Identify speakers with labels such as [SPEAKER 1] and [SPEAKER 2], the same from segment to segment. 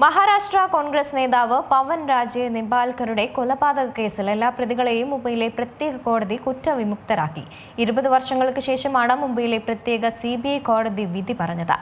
[SPEAKER 1] മഹാരാഷ്ട്ര കോൺഗ്രസ് നേതാവ് പവൻ രാജെ നിംബാൽക്കറുടെ കൊലപാതക കേസിൽ എല്ലാ പ്രതികളെയും മുംബൈയിലെ പ്രത്യേക കോടതി കുറ്റവിമുക്തരാക്കി. 20 വർഷങ്ങൾക്ക് ശേഷമാണ് മുംബൈയിലെ പ്രത്യേക CBI കോടതി വിധി പറഞ്ഞത്.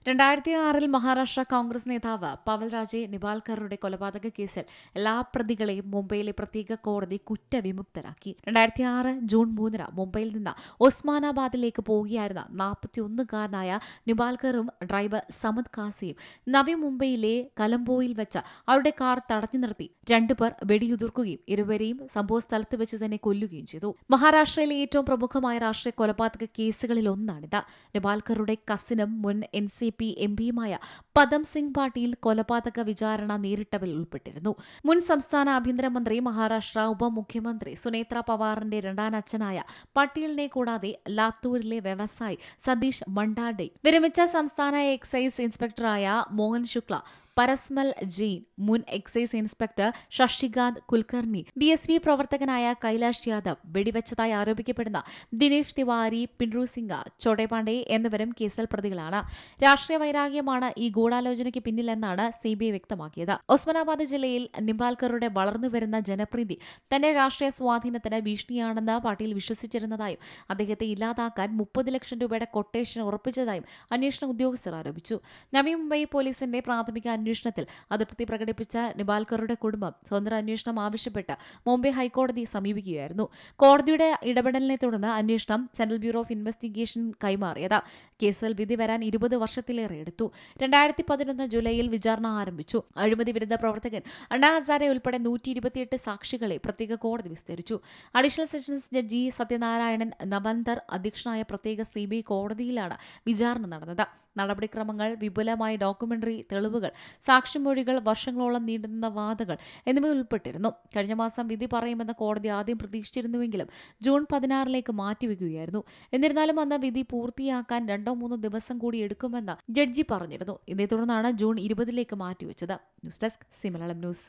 [SPEAKER 2] 2006 മഹാരാഷ്ട്ര കോൺഗ്രസ് നേതാവ് പവൻ രാജെ നിംബാൽക്കറുടെ കൊലപാതക കേസിൽ എല്ലാ പ്രതികളെയും മുംബൈയിലെ പ്രത്യേക കോടതി കുറ്റവിമുക്തരാക്കി. 2006 ജൂൺ 3 മുംബൈയിൽ നിന്ന് ഒസ്മാനാബാദിലേക്ക് പോവുകയായിരുന്ന 41-കാരനായ നിംബാൽക്കറും ഡ്രൈവർ സമദ് കാസിയും നവി മുംബൈയിലെ കലംബോയിൽ വെച്ച് അവരുടെ കാർ തടഞ്ഞു നിർത്തി 2 പേർ വെടിയുതിർക്കുകയും ഇരുവരെയും സംഭവസ്ഥലത്ത് വെച്ച് തന്നെ കൊല്ലുകയും ചെയ്തു. മഹാരാഷ്ട്രയിലെ ഏറ്റവും പ്രമുഖമായ രാഷ്ട്രീയ കൊലപാതക കേസുകളിൽ ഒന്നാണിത്. നിംബാൽക്കറുടെ കസിനും മുൻ NCP MP-യുമായ പദം സിംഗ് പാട്ടീൽ കൊലപാതക വിചാരണ നേരിട്ടവരിൽ ഉൾപ്പെട്ടിരുന്നു. മുൻ സംസ്ഥാന ആഭ്യന്തരമന്ത്രി, മഹാരാഷ്ട്ര ഉപമുഖ്യമന്ത്രി സുനേത്ര പവാറിന്റെ രണ്ടാനച്ഛനായ പട്ടീലിനെ കൂടാതെ ലാത്തൂരിലെ വ്യവസായി സതീഷ് മണ്ടാഡെ, വിരമിച്ച സംസ്ഥാന എക്സൈസ് ഇൻസ്പെക്ടറായ മോഹൻ ശുക്ല, പരസ്മൽ ജെയിൻ, മുൻ excise inspector Shashikant Kulkarni, BSP പ്രവർത്തകനായ കൈലാഷ് യാദവ്, വെടിവെച്ചതായി ആരോപിക്കപ്പെടുന്ന ദിനേശ് തിവാരി, പിൻറു സിംഗ്, ചോടെപാണ്ഡെ എന്നിവരും കേസിൽ പ്രതികളാണ്. രാഷ്ട്രീയ വൈരാഗ്യമാണ് ഈ ഗൂഢാലോചനയ്ക്ക് പിന്നിലെന്നാണ് CBI വ്യക്തമാക്കിയത്. ഒസ്മാനാബാദ് ജില്ലയിൽ നിംബാൽക്കറുടെ വളർന്നുവരുന്ന ജനപ്രീതി തന്റെ രാഷ്ട്രീയ സ്വാധീനത്തിന് ഭീഷണിയാണെന്ന് പാട്ടീൽ വിശ്വസിച്ചിരുന്നതായും അദ്ദേഹത്തെ ഇല്ലാതാക്കാൻ 30 ലക്ഷം രൂപയുടെ കൊട്ടേഷൻ ഉറപ്പിച്ചതായും അന്വേഷണ ഉദ്യോഗസ്ഥർ ആരോപിച്ചു. നവി മുംബൈ പോലീസിന്റെ പ്രാഥമിക അന്വേഷണത്തിൽ അതൃപ്തി പ്രകടിപ്പിച്ച നിംബാൽക്കറുടെ കുടുംബം സ്വതന്ത്ര അന്വേഷണം ആവശ്യപ്പെട്ട് മുംബൈ ഹൈക്കോടതിയെ സമീപിക്കുകയായിരുന്നു. കോടതിയുടെ ഇടപെടലിനെ തുടർന്ന് അന്വേഷണം സെൻട്രൽ ബ്യൂറോ ഓഫ് ഇൻവെസ്റ്റിഗേഷൻ കൈമാറിയത്. കേസിൽ വിധി വരാൻ 20 വർഷത്തിലേറെ എടുത്തു. 2011 ജൂലൈയിൽ വിചാരണ ആരംഭിച്ചു. അഴിമതി വിരുദ്ധ പ്രവർത്തകൻ അണ്ണാ ഹസാരെ ഉൾപ്പെടെ 128 സാക്ഷികളെ പ്രത്യേക കോടതി വിസ്തരിച്ചു. അഡീഷണൽ സെഷൻസ് ജഡ്ജി സത്യനാരായണൻ നവന്തർ അധ്യക്ഷനായ പ്രത്യേക CBI കോടതിയിലാണ് വിചാരണ നടന്നത്. നടപടിക്രമങ്ങൾ, വിപുലമായ ഡോക്യുമെന്ററി തെളിവുകൾ, സാക്ഷിമൊഴികൾ, വർഷങ്ങളോളം നീണ്ടുനിന്ന വാദങ്ങൾ എന്നിവ ഉൾപ്പെട്ടിരുന്നു. കഴിഞ്ഞ മാസം വിധി പറയുമെന്ന് കോടതി ആദ്യം പ്രതീക്ഷിച്ചിരുന്നുവെങ്കിലും ജൂൺ 16 മാറ്റിവെക്കുകയായിരുന്നു. എന്നിരുന്നാലും അന്ന് വിധി പൂർത്തിയാക്കാൻ 2-3 ദിവസം കൂടി എടുക്കുമെന്ന് ജഡ്ജി പറഞ്ഞിരുന്നു. ഇതേ തുടർന്നാണ് ജൂൺ 20 മാറ്റിവെച്ചത്. News desk Malayalam news.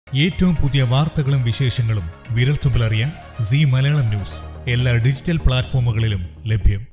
[SPEAKER 3] ഏറ്റവും പുതിയ വാർത്തകളും വിശേഷങ്ങളും വിരൽത്തുമ്പിലറിയാൻ മലയാളം ന്യൂസ് എല്ലാ ഡിജിറ്റൽ പ്ലാറ്റ്ഫോമുകളിലും ലഭ്യം.